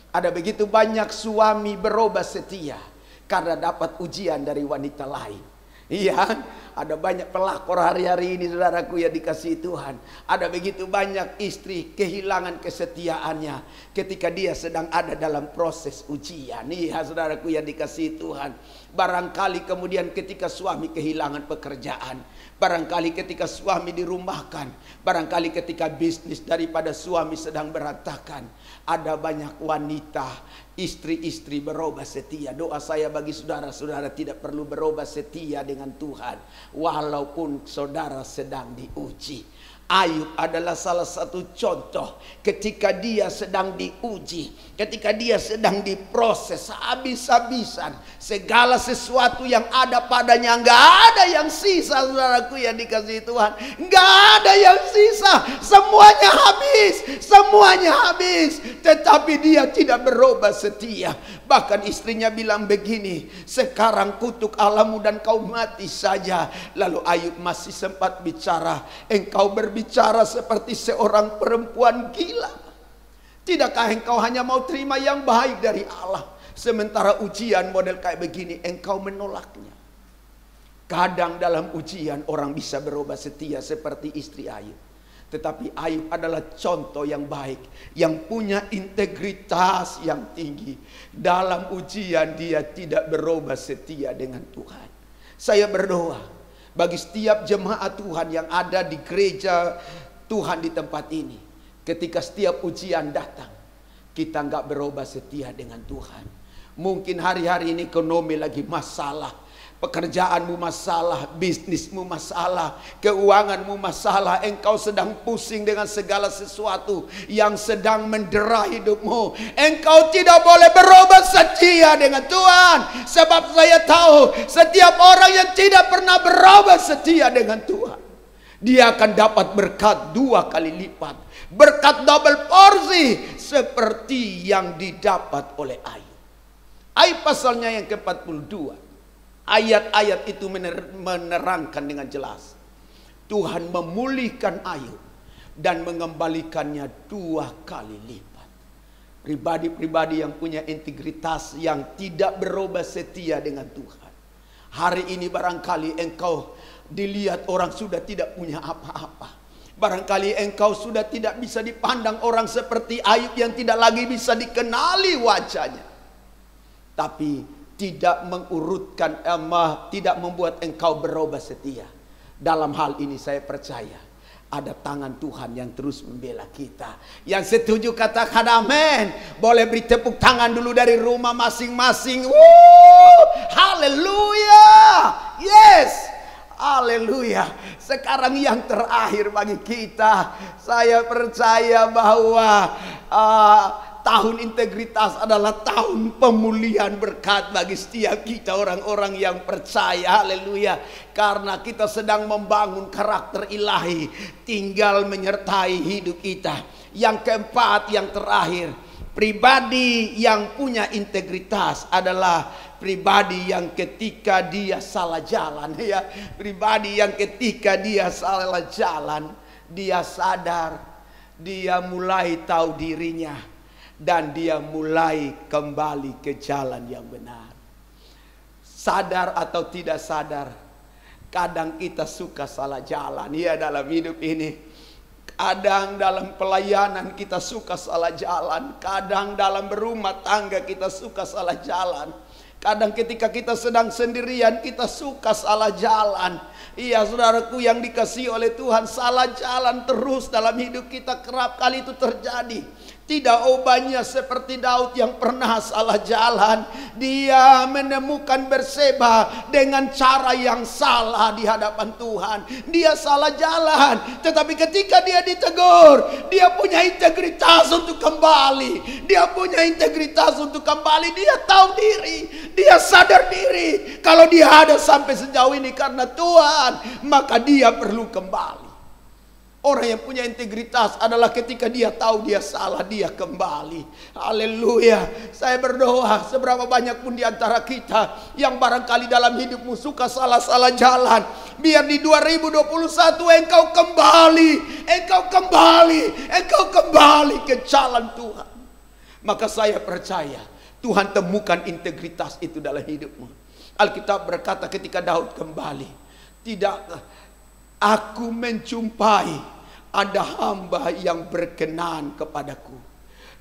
Ada begitu banyak suami berubah setia karena dapat ujian dari wanita lain. Iya, ada banyak pelakor hari-hari ini saudaraku yang dikasihi Tuhan. Ada begitu banyak istri kehilangan kesetiaannya ketika dia sedang ada dalam proses ujian. Iya saudaraku yang dikasihi Tuhan. Barangkali kemudian ketika suami kehilangan pekerjaan, barangkali ketika suami dirumahkan, barangkali ketika bisnis daripada suami sedang berantakan, ada banyak wanita, istri-istri berubah setia. Doa saya bagi saudara-saudara tidak perlu berubah setia dengan Tuhan, walaupun saudara sedang diuji. Ayub adalah salah satu contoh ketika dia sedang diuji, ketika dia sedang diproses habis-habisan. Segala sesuatu yang ada padanya, nggak ada yang sisa saudaraku yang dikasihi Tuhan. Nggak ada yang sisa, semuanya habis, semuanya habis. Tetapi dia tidak berubah setia. Bahkan istrinya bilang begini, sekarang kutuk Allahmu dan kau mati saja. Lalu Ayub masih sempat bicara, engkau berbicara seperti seorang perempuan gila. Tidakkah engkau hanya mau terima yang baik dari Allah, sementara ujian model kayak begini engkau menolaknya? Kadang dalam ujian orang bisa berubah setia seperti istri Ayub. Tetapi Ayub adalah contoh yang baik, yang punya integritas yang tinggi. Dalam ujian dia tidak berubah setia dengan Tuhan. Saya berdoa bagi setiap jemaat Tuhan yang ada di gereja Tuhan di tempat ini, ketika setiap ujian datang, kita nggak berubah setia dengan Tuhan. Mungkin hari-hari ini ekonomi lagi masalah, pekerjaanmu masalah, bisnismu masalah, keuanganmu masalah, engkau sedang pusing dengan segala sesuatu yang sedang mendera hidupmu. Engkau tidak boleh berubah setia dengan Tuhan, sebab saya tahu setiap orang yang tidak pernah berubah setia dengan Tuhan, dia akan dapat berkat 2 kali lipat, berkat double porsi seperti yang didapat oleh Ayub. Ayub pasalnya yang ke-42, ayat-ayat itu menerangkan dengan jelas. Tuhan memulihkan Ayub dan mengembalikannya 2 kali lipat. Pribadi-pribadi yang punya integritas, yang tidak berubah setia dengan Tuhan, Hari ini barangkali engkau dilihat orang sudah tidak punya apa-apa. Barangkali engkau sudah tidak bisa dipandang orang seperti Ayub yang tidak lagi bisa dikenali wajahnya. Tapi tidak mengurutkan tidak membuat engkau berubah setia. Dalam hal ini saya percaya ada tangan Tuhan yang terus membela kita. Yang setuju katakan amin. Boleh beri tepuk tangan dulu dari rumah masing-masing. Haleluya. Yes. Haleluya. Sekarang yang terakhir bagi kita, saya percaya bahwa tahun integritas adalah tahun pemulihan berkat bagi setiap kita orang-orang yang percaya. Haleluya. Karena kita sedang membangun karakter ilahi, tinggal menyertai hidup kita. Yang keempat, yang terakhir, pribadi yang punya integritas adalah pribadi yang ketika dia salah jalan, ya, pribadi yang ketika dia salah jalan, dia sadar, dia mulai tahu dirinya, dan dia mulai kembali ke jalan yang benar. Sadar atau tidak sadar, kadang kita suka salah jalan, ya, dalam hidup ini. Kadang dalam pelayanan kita suka salah jalan, kadang dalam berumah tangga kita suka salah jalan. Kadang ketika kita sedang sendirian kita suka salah jalan. Iya, saudaraku yang dikasihi oleh Tuhan, salah jalan terus dalam hidup kita kerap kali itu terjadi. Tidak ubahnya seperti Daud yang pernah salah jalan. Dia menemukan Berseba dengan cara yang salah di hadapan Tuhan. Dia salah jalan, tetapi ketika dia ditegur, dia punya integritas untuk kembali. Dia punya integritas untuk kembali. Dia tahu diri, dia sadar diri kalau dia ada sampai sejauh ini karena Tuhan, maka dia perlu kembali. Orang yang punya integritas adalah ketika dia tahu dia salah, dia kembali. Haleluya. Saya berdoa, seberapa banyak pun di antara kita yang barangkali dalam hidupmu suka salah-salah jalan, biar di 2021 engkau kembali ke jalan Tuhan. Maka saya percaya Tuhan temukan integritas itu dalam hidupmu. Alkitab berkata ketika Daud kembali, tidak aku menjumpai ada hamba yang berkenan kepadaku.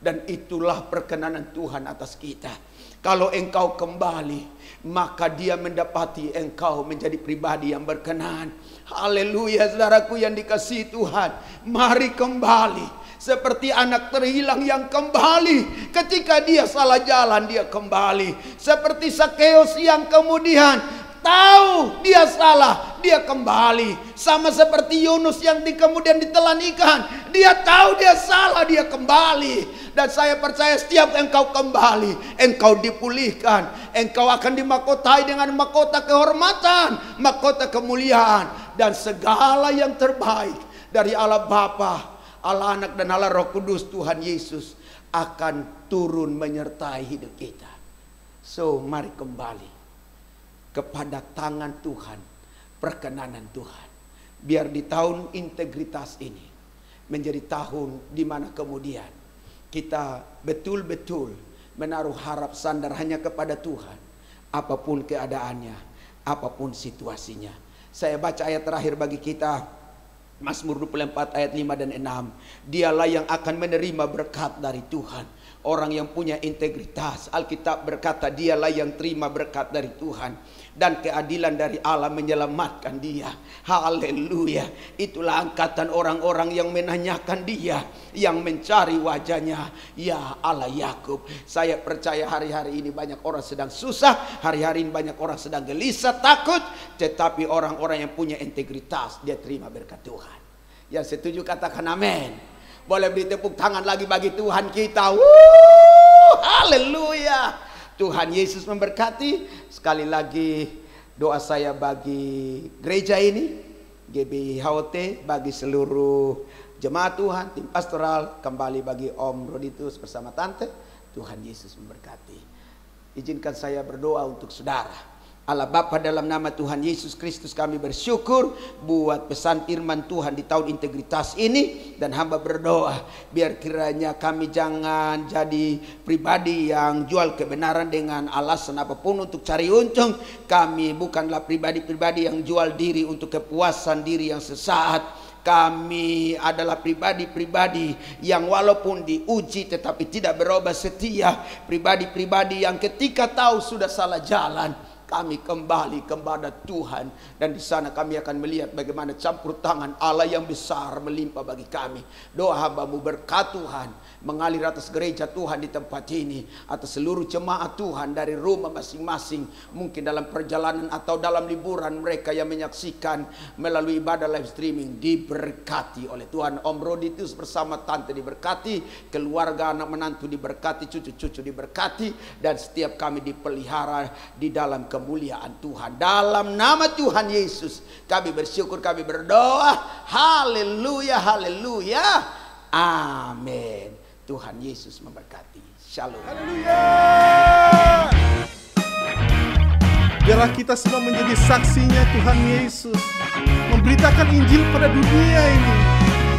Dan itulah perkenanan Tuhan atas kita. Kalau engkau kembali, maka dia mendapati engkau menjadi pribadi yang berkenan. Haleluya, saudaraku yang dikasihi Tuhan. Mari kembali. Seperti anak terhilang yang kembali. Ketika dia salah jalan, dia kembali. Seperti Sakeus yang kemudian tahu dia salah, dia kembali. Sama seperti Yunus yang kemudian ditelan ikan, dia tahu dia salah, dia kembali. Dan saya percaya setiap engkau kembali, engkau dipulihkan. Engkau akan dimahkotai dengan mahkota kehormatan, mahkota kemuliaan, dan segala yang terbaik dari Allah Bapa, Allah Anak, dan Allah Roh Kudus, Tuhan Yesus akan turun menyertai hidup kita. So mari kembali kepada tangan Tuhan, perkenanan Tuhan. Biar di tahun integritas ini menjadi tahun di mana kemudian kita betul-betul menaruh harap sandar hanya kepada Tuhan. Apapun keadaannya, apapun situasinya. Saya baca ayat terakhir bagi kita, Mazmur 24 ayat 5 dan 6. Dialah yang akan menerima berkat dari Tuhan. Orang yang punya integritas, Alkitab berkata dialah yang terima berkat dari Tuhan, dan keadilan dari Allah menyelamatkan dia. Haleluya. Itulah angkatan orang-orang yang menanyakan dia, yang mencari wajahnya, ya Allah Yakub. Saya percaya hari-hari ini banyak orang sedang susah, hari-hari ini banyak orang sedang gelisah, takut, tetapi orang-orang yang punya integritas, dia terima berkat Tuhan. Yang setuju katakan amin. Boleh beri tepuk tangan lagi bagi Tuhan kita. Haleluya. Tuhan Yesus memberkati. Sekali lagi doa saya bagi gereja ini, GBI HOT, bagi seluruh jemaat Tuhan, tim pastoral, kembali bagi Om Roditus bersama Tante. Tuhan Yesus memberkati. Izinkan saya berdoa untuk saudara. Allah Bapa, dalam nama Tuhan Yesus Kristus kami bersyukur buat pesan firman Tuhan di tahun integritas ini. Dan hamba berdoa biar kiranya kami jangan jadi pribadi yang jual kebenaran dengan alasan apapun untuk cari untung. Kami bukanlah pribadi-pribadi yang jual diri untuk kepuasan diri yang sesaat. Kami adalah pribadi-pribadi yang walaupun diuji tetapi tidak berubah setia. Pribadi-pribadi yang ketika tahu sudah salah jalan, kami kembali kepada Tuhan, dan di sana kami akan melihat bagaimana campur tangan Allah yang besar melimpah bagi kami. Doa hamba-Mu, berkat Tuhan mengalir atas gereja Tuhan di tempat ini, atas seluruh jemaat Tuhan dari rumah masing-masing, mungkin dalam perjalanan atau dalam liburan mereka yang menyaksikan melalui ibadah live streaming, diberkati oleh Tuhan. Om Roditus bersama tante diberkati, keluarga anak menantu diberkati, cucu-cucu diberkati, dan setiap kami dipelihara di dalam kemuliaan Tuhan. Dalam nama Tuhan Yesus kami bersyukur, kami berdoa. Haleluya, haleluya, amin. Tuhan Yesus memberkati. Shalom. Haleluya. Biarlah kita semua menjadi saksinya Tuhan Yesus, memberitakan Injil pada dunia ini.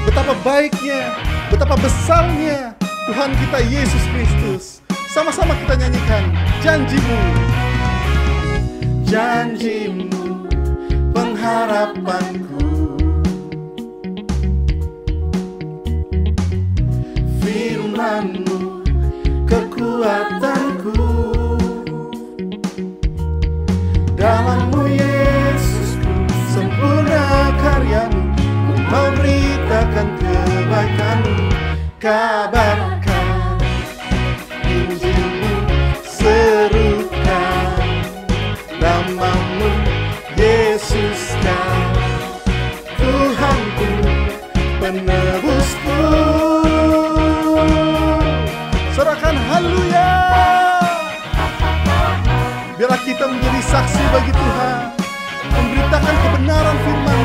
Betapa baiknya, betapa besarnya Tuhan kita Yesus Kristus. Sama-sama kita nyanyikan janji-Mu. Janji-Mu, pengharapanku, firman-Mu, kekuatanku. Dalam-Mu Yesusku, sempurna karya-Mu, ku mau beritakan kebaikan-Mu. Kabarkan Injil-Mu, serukan nama-Mu Yesus, Kau Tuhanku, penebusku. Serahkan haleluya. Biarlah kita menjadi saksi bagi Tuhan, memberitakan kebenaran firman